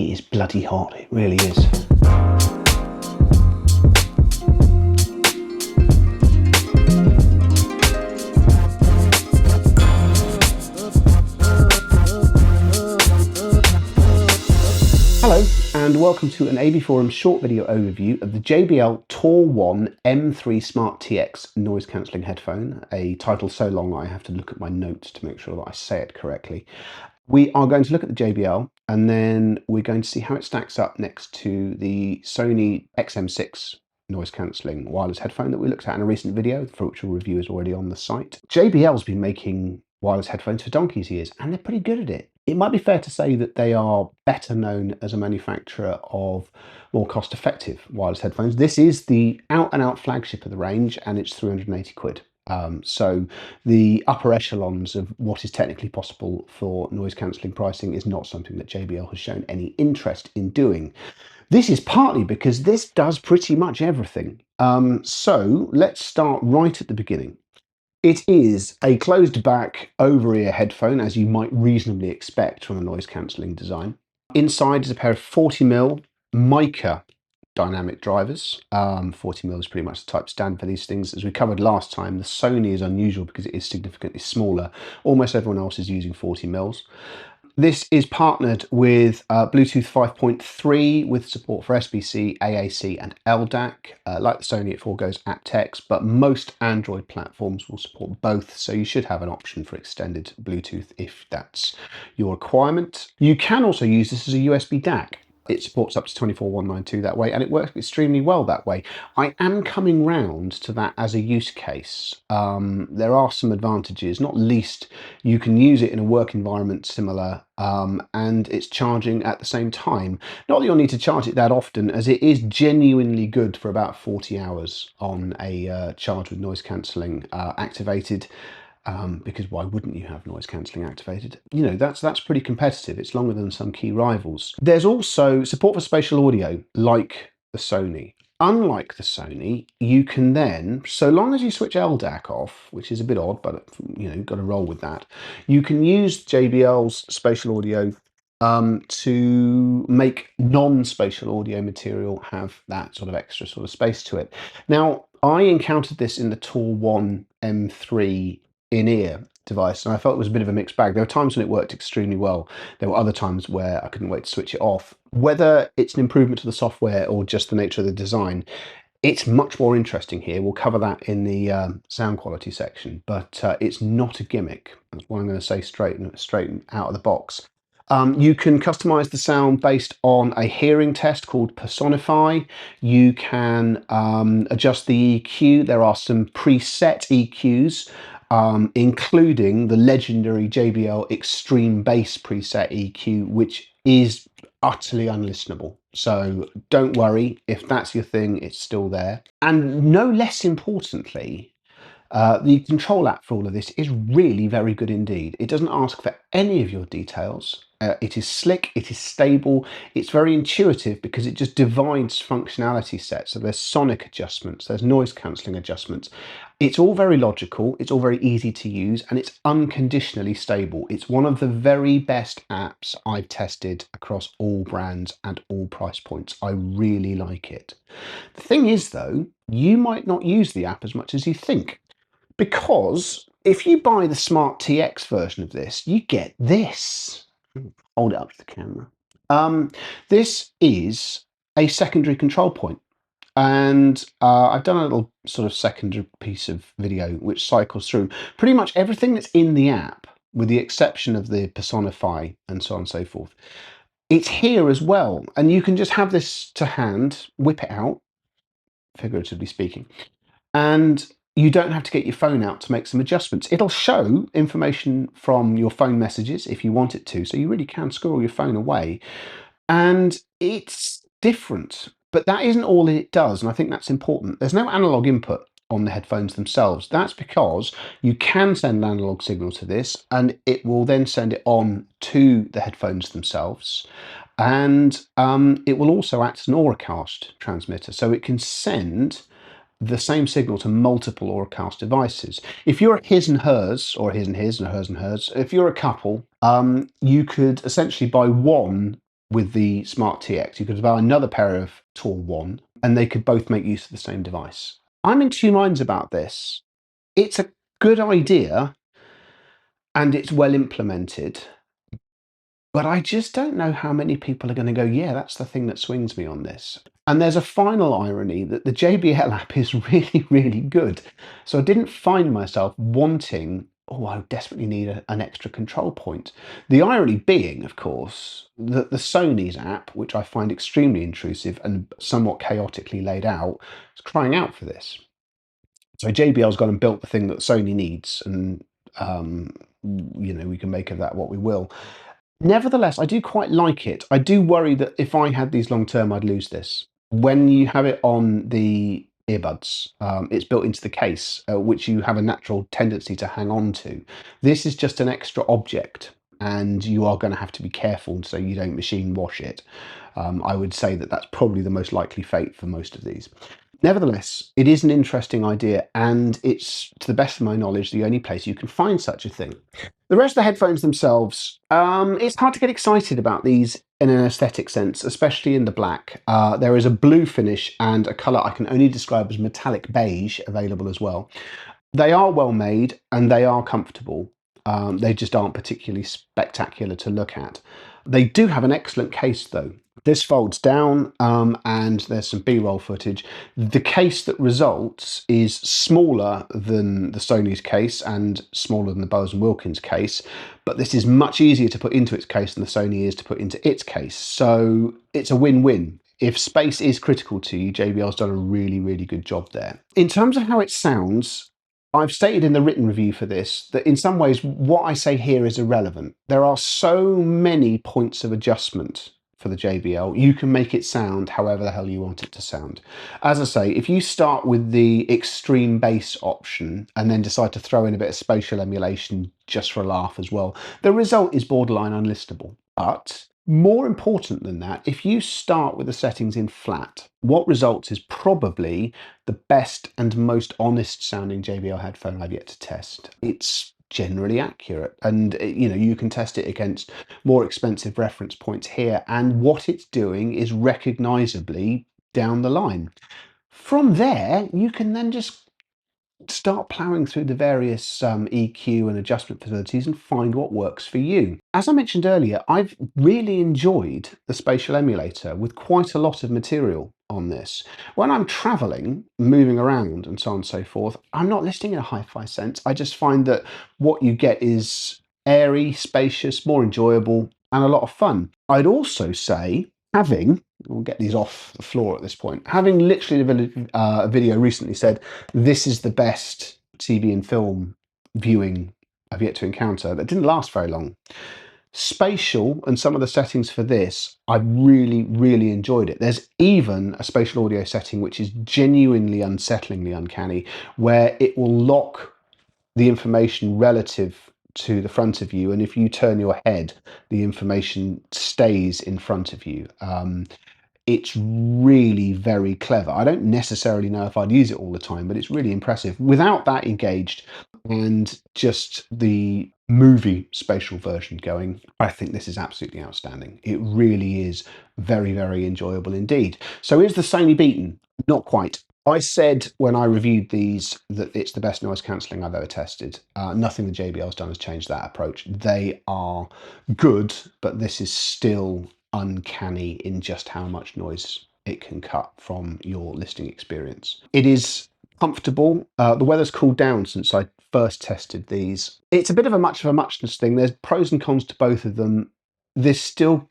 It is bloody hot, it really is. Hello and welcome to an AVForums short video overview of the JBL Tor 1 M3 Smart TX noise cancelling headphone, a title so long I have to look at my notes to make sure that I say it correctly. We are going to look at the JBL and then we're going to see how it stacks up next to the Sony XM6 noise cancelling wireless headphone that we looked at in a recent video, for which a review is already on the site. JBL's been making wireless headphones for donkey's years and they're pretty good at it. It might be fair to say that they are better known as a manufacturer of more cost-effective wireless headphones. This is the out-and-out flagship of the range and it's 380 quid. So the upper echelons of what is technically possible for noise cancelling pricing is not something that JBL has shown any interest in doing. This is partly because this does pretty much everything. So let's start right at the beginning. It is a closed back over-ear headphone, as you might reasonably expect from a noise cancelling design. Inside is a pair of 40mm mica dynamic drivers. 40mm is pretty much the type standard for these things. As we covered last time, the Sony is unusual because it is significantly smaller. Almost everyone else is using 40mm. This is partnered with Bluetooth 5.3 with support for SBC, AAC and LDAC. Like the Sony, it foregoes aptX, but most Android platforms will support both, so you should have an option for extended Bluetooth if that's your requirement. You can also use this as a USB DAC. It supports up to 24192 that way, and it works extremely well that way. I am coming round to that as a use case. There are some advantages, not least you can use it in a work environment similar, and it's charging at the same time. Not that you'll need to charge it that often, as it is genuinely good for about 40 hours on a charge with noise cancelling activated. Because why wouldn't you have noise cancelling activated? You know, that's pretty competitive. It's longer than some key rivals. There's also support for spatial audio, like the Sony. Unlike the Sony, you can then, so long as you switch LDAC off, which is a bit odd, but you know, you've got to roll with that, you can use JBL's spatial audio to make non-spatial audio material have that sort of extra sort of space to it. Now, I encountered this in the Tor 1 M3 in-ear device and I felt it was a bit of a mixed bag. There were times when it worked extremely well. There were other times where I couldn't wait to switch it off. Whether it's an improvement to the software or just the nature of the design, it's much more interesting here. We'll cover that in the sound quality section, but it's not a gimmick. That's what I'm going to say straight out of the box. You can customize the sound based on a hearing test called Personify. You can adjust the EQ. There are some preset EQs, including the legendary JBL Extreme Bass preset EQ, which is utterly unlistenable. So don't worry, if that's your thing, it's still there. And no less importantly, the control app for all of this is really very good indeed. It doesn't ask for any of your details. It is slick, it is stable, it's very intuitive because it just divides functionality sets. So there's sonic adjustments, there's noise cancelling adjustments. It's all very logical, it's all very easy to use, and it's unconditionally stable. It's one of the very best apps I've tested across all brands and all price points. I really like it. The thing is though, you might not use the app as much as you think. Because if you buy the Smart TX version of this, you get this. Hold it up to the camera. This is a secondary control point. And I've done a little sort of secondary piece of video which cycles through pretty much everything that's in the app, with the exception of the Personify and so on and so forth. It's here as well. And you can just have this to hand, whip it out, figuratively speaking, and you don't have to get your phone out to make some adjustments. It'll show information from your phone messages if you want it to, so you really can squirrel your phone away. And it's different, but that isn't all it does, and I think that's important. There's no analog input on the headphones themselves. That's because you can send an analog signal to this, and it will then send it on to the headphones themselves. And it will also act as an Auracast transmitter, so it can send the same signal to multiple Auracast devices. If you're a his and hers, or a his and his and a hers and hers, if you're a couple, you could essentially buy one with the Smart TX. You could buy another pair of Tor 1 and they could both make use of the same device. I'm in two minds about this. It's a good idea and it's well implemented, but I just don't know how many people are going to go, yeah, that's the thing that swings me on this. And there's a final irony that the JBL app is really, really good. So I didn't find myself wanting, oh, I desperately need an extra control point. The irony being, of course, that the Sony's app, which I find extremely intrusive and somewhat chaotically laid out, is crying out for this. So JBL's gone and built the thing that Sony needs, and we can make of that what we will. Nevertheless, I do quite like it. I do worry that if I had these long term, I'd lose this. When you have it on the earbuds, it's built into the case, which you have a natural tendency to hang on to. This is just an extra object, and you are going to have to be careful so you don't machine wash it. I would say that that's probably the most likely fate for most of these. Nevertheless, it is an interesting idea, and it's, to the best of my knowledge, the only place you can find such a thing. The rest of the headphones themselves, it's hard to get excited about these in an aesthetic sense, especially in the black. There is a blue finish and a colour I can only describe as metallic beige available as well. They are well made and they are comfortable. They just aren't particularly spectacular to look at. They do have an excellent case though. This folds down and there's some B-roll footage. The case that results is smaller than the Sony's case and smaller than the Bowers & Wilkins case, but this is much easier to put into its case than the Sony is to put into its case. So it's a win-win. If space is critical to you, JBL's done a really, really good job there. In terms of how it sounds, I've stated in the written review for this that in some ways what I say here is irrelevant. There are so many points of adjustment for the JBL. You can make it sound however the hell you want it to sound. As I say, if you start with the extreme bass option and then decide to throw in a bit of spatial emulation just for a laugh as well, the result is borderline unlistenable. But more important than that, if you start with the settings in flat, what results is probably the best and most honest sounding JBL headphone I've yet to test. It's generally accurate, and you can test it against more expensive reference points here, and what it's doing is recognizably down the line. From there, you can then just start ploughing through the various EQ and adjustment facilities and find what works for you. As I mentioned earlier, I've really enjoyed the Spatial emulator with quite a lot of material on this. When I'm traveling, moving around and so on and so forth, I'm not listening in a hi-fi sense. I just find that what you get is airy, spacious, more enjoyable, and a lot of fun. I'd also say we'll get these off the floor at this point, having literally a video recently said, this is the best TV and film viewing I've yet to encounter, that didn't last very long. Spatial and some of the settings for this, I really, really enjoyed it. There's even a spatial audio setting which is genuinely unsettlingly uncanny, where it will lock the information relative to the front of you, and if you turn your head, the information stays in front of you. It's really very clever. I don't necessarily know if I'd use it all the time, but it's really impressive. Without that engaged and just the movie spatial version going, I think this is absolutely outstanding. It really is very, very enjoyable indeed. So is the Sony beaten? Not quite. I said when I reviewed these that it's the best noise cancelling I've ever tested. Nothing the JBL's done has changed that approach. They are good, but this is still uncanny in just how much noise it can cut from your listening experience. It is comfortable. The weather's cooled down since I first tested these. It's a bit of a muchness thing. There's pros and cons to both of them. This still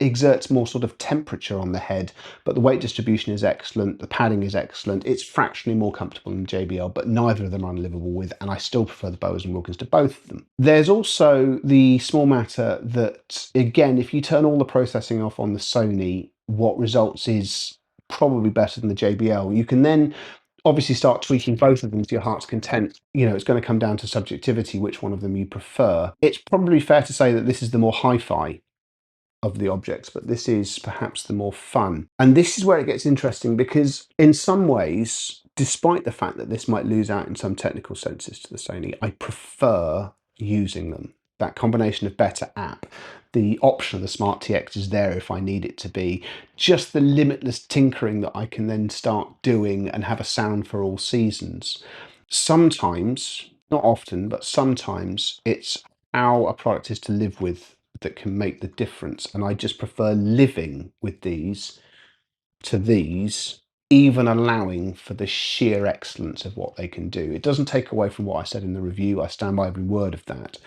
exerts more sort of temperature on the head, but the weight distribution is excellent, the padding is excellent, it's fractionally more comfortable than JBL, but neither of them are unlivable with, and I still prefer the Bowers & Wilkins to both of them. There's also the small matter that, again, if you turn all the processing off on the Sony, what results is probably better than the JBL. You can then obviously start tweaking both of them to your heart's content. It's going to come down to subjectivity, which one of them you prefer. It's probably fair to say that this is the more hi-fi of the objects, but this is perhaps the more fun. And this is where it gets interesting, because in some ways, despite the fact that this might lose out in some technical senses to the Sony, I prefer using them. That combination of better app, The option of the Smart TX is there if I need it to be. Just the limitless tinkering that I can then start doing and have a sound for all seasons. Sometimes, not often, but sometimes it's how a product is to live with that can make the difference. And I just prefer living with these to these, even allowing for the sheer excellence of what they can do. It doesn't take away from what I said in the review. I stand by every word of that.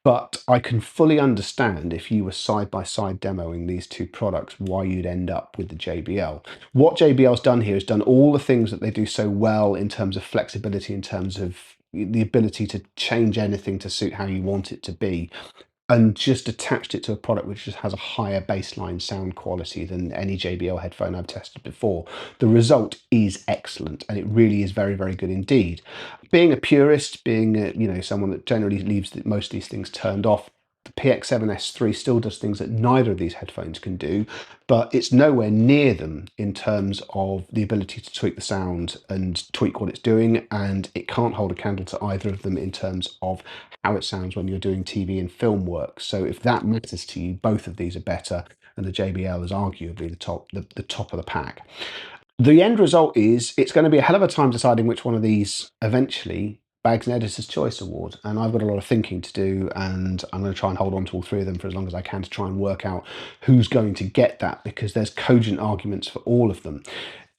But I can fully understand if you were side by side demoing these two products, why you'd end up with the JBL. What JBL's done here is done all the things that they do so well in terms of flexibility, in terms of the ability to change anything to suit how you want it to be, and just attached it to a product which just has a higher baseline sound quality than any JBL headphone I've tested before. The result is excellent, and it really is very, very good indeed. Being a purist, being someone that generally leaves most of these things turned off, the PX7S3 still does things that neither of these headphones can do, but it's nowhere near them in terms of the ability to tweak the sound and tweak what it's doing, and it can't hold a candle to either of them in terms of how it sounds when you're doing TV and film work. So if that matters to you, both of these are better, and the JBL is arguably the top of the pack. The end result is it's going to be a hell of a time deciding which one of these eventually bags an Editor's Choice Award, and I've got a lot of thinking to do, and I'm going to try and hold on to all three of them for as long as I can to try and work out who's going to get that, because there's cogent arguments for all of them.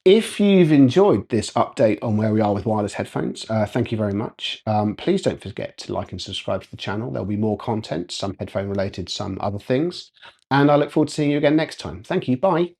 If you've enjoyed this update on where we are with wireless headphones, thank you very much. Please don't forget to like and subscribe to the channel. There'll be more content, some headphone related, some other things, and I look forward to seeing you again next time. Thank you, bye.